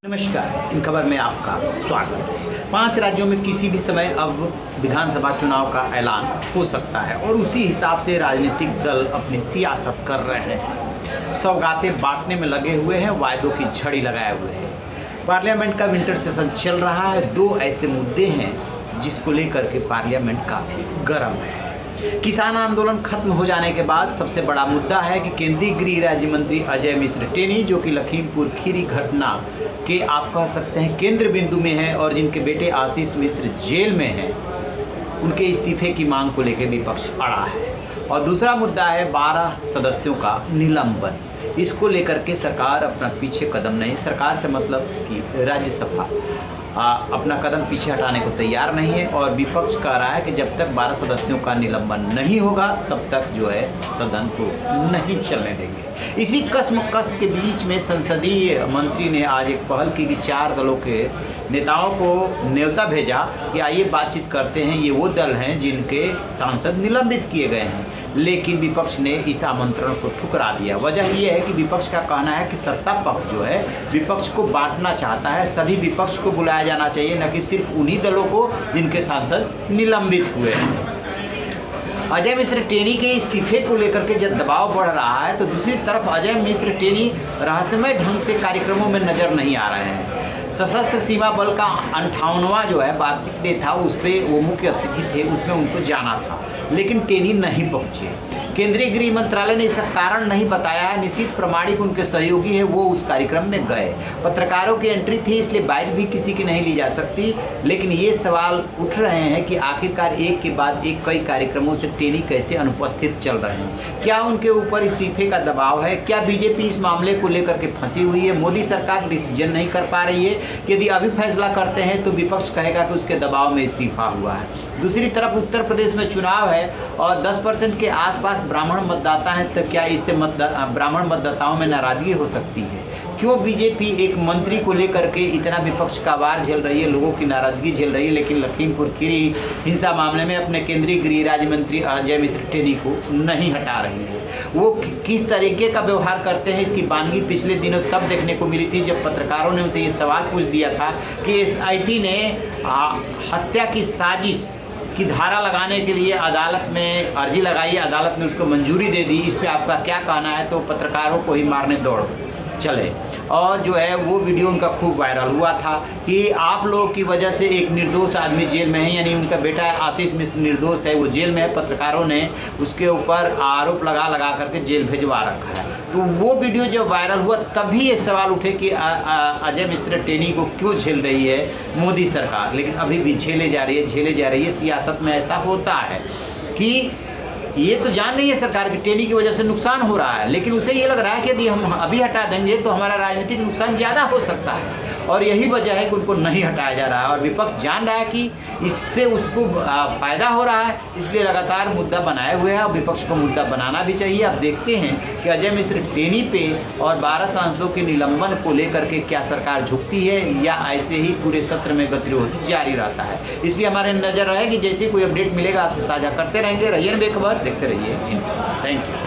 नमस्कार, इन खबर में आपका स्वागत है। 5 राज्यों में किसी भी समय अब विधानसभा चुनाव का ऐलान हो सकता है और उसी हिसाब से राजनीतिक दल अपनी सियासत कर रहे हैं। सौगातें बांटने में लगे हुए हैं, वायदों की झड़ी लगाए हुए हैं। पार्लियामेंट का विंटर सेशन चल रहा है। 2 ऐसे मुद्दे हैं जिसको लेकर के पार्लियामेंट काफ़ी गर्म है। किसान आंदोलन खत्म हो जाने के बाद सबसे बड़ा मुद्दा है कि केंद्रीय गृह राज्य मंत्री अजय मिश्र टेनी, जो कि लखीमपुर खीरी घटना के आप कह सकते हैं केंद्र बिंदु में है और जिनके बेटे आशीष मिश्र जेल में हैं, उनके इस्तीफे की मांग को लेकर विपक्ष अड़ा है। और दूसरा मुद्दा है 12 सदस्यों का निलंबन। इसको लेकर के सरकार अपना पीछे कदम नहीं, सरकार से मतलब कि राज्यसभा अपना कदम पीछे हटाने को तैयार नहीं है और विपक्ष कह रहा है कि जब तक 12 सदस्यों का निलंबन नहीं होगा तब तक जो है सदन को नहीं चलने देंगे। इसी कश्मकश के बीच में संसदीय मंत्री ने आज एक पहल की कि 4 दलों के नेताओं को न्योता भेजा कि आइए बातचीत करते हैं। ये वो दल हैं जिनके सांसद निलंबित किए गए हैं, लेकिन विपक्ष ने इस आमंत्रण को ठुकरा दिया। वजह यह है कि विपक्ष का कहना है कि सत्ता पक्ष जो है विपक्ष को बांटना चाहता है, सभी विपक्ष को बुलाया जाना चाहिए, न कि सिर्फ उन्हीं दलों को जिनके सांसद निलंबित हुए हैं। अजय मिश्र टेनी के इस्तीफे को लेकर के जब दबाव बढ़ रहा है तो दूसरी तरफ अजय मिश्र टेनी रहस्यमय ढंग से कार्यक्रमों में नजर नहीं आ रहे हैं। सशस्त्र सीमा बल का 58वां जो है वार्षिक डे था, उस पर वो मुख्य अतिथि थे, उसमें उनको जाना था, लेकिन टेनी नहीं पहुंचे। केंद्रीय गृह मंत्रालय ने इसका कारण नहीं बताया है। निशित प्रमाणिक उनके सहयोगी है, वो उस कार्यक्रम में गए। पत्रकारों की एंट्री थी, इसलिए बाइट भी किसी की नहीं ली जा सकती। लेकिन ये सवाल उठ रहे हैं कि आखिरकार एक के बाद एक कई कार्यक्रमों से टेनी कैसे अनुपस्थित चल रहे हैं। क्या उनके ऊपर इस्तीफे का दबाव है? क्या बीजेपी इस मामले को लेकर के फंसी हुई है? मोदी सरकार डिसीजन नहीं कर पा रही है? यदि अभी फैसला करते हैं तो विपक्ष कहेगा कि उसके दबाव में इस्तीफा हुआ है। दूसरी तरफ उत्तर प्रदेश में चुनाव है और 10% के आसपास ब्राह्मण मतदाता हैं, तो क्या इससे ब्राह्मण मतदाताओं में नाराजगी हो सकती है? क्यों बीजेपी एक मंत्री को लेकर के इतना विपक्ष का वार झेल रही है, लोगों की नाराजगी झेल रही है, लेकिन लखीमपुर खीरी हिंसा मामले में अपने केंद्रीय गृह राज्य मंत्री अजय मिश्र टेनी को नहीं हटा रही है? वो किस तरीके का व्यवहार करते हैं, इसकी बानगी पिछले दिनों तब देखने को मिली थी जब पत्रकारों ने उनसे ये सवाल पूछ दिया था कि एसआईटी ने हत्या की साजिश की धारा लगाने के लिए अदालत में अर्जी लगाई, अदालत ने उसको मंजूरी दे दी, इस पे आपका क्या कहना है? तो पत्रकारों को ही मारने दौड़ चले और जो है वो वीडियो उनका खूब वायरल हुआ था कि आप लोगों की वजह से एक निर्दोष आदमी जेल में है, यानी उनका बेटा आशीष मिश्र निर्दोष है, वो जेल में है। पत्रकारों ने उसके ऊपर आरोप लगा करके जेल भेजवा रखा है। तो वो वीडियो जब वायरल हुआ तभी ये सवाल उठे कि अजय मिश्र टेनी को क्यों झेल रही है मोदी सरकार, लेकिन अभी भी झेले जा रही है। सियासत में ऐसा होता है कि ये तो जान नहीं है सरकार की टेनी की वजह से नुकसान हो रहा है, लेकिन उसे ये लग रहा है कि यदि हम अभी हटा देंगे तो हमारा राजनीतिक नुकसान ज़्यादा हो सकता है, और यही वजह है कि उनको नहीं हटाया जा रहा है। और विपक्ष जान रहा है कि इससे उसको फ़ायदा हो रहा है, इसलिए लगातार मुद्दा बनाए हुए हैं और विपक्ष को मुद्दा बनाना भी चाहिए। अब देखते हैं कि अजय मिश्र टेनी पे और 12 सांसदों के निलंबन को लेकर के क्या सरकार झुकती है या ऐसे ही पूरे सत्र में गतिरोध जारी रहता है। इस पर हमारे नज़र रहेगी। जैसे कोई अपडेट मिलेगा आपसे साझा करते रहेंगे। रहिए बेखबर, देखते रहिए। Thank you.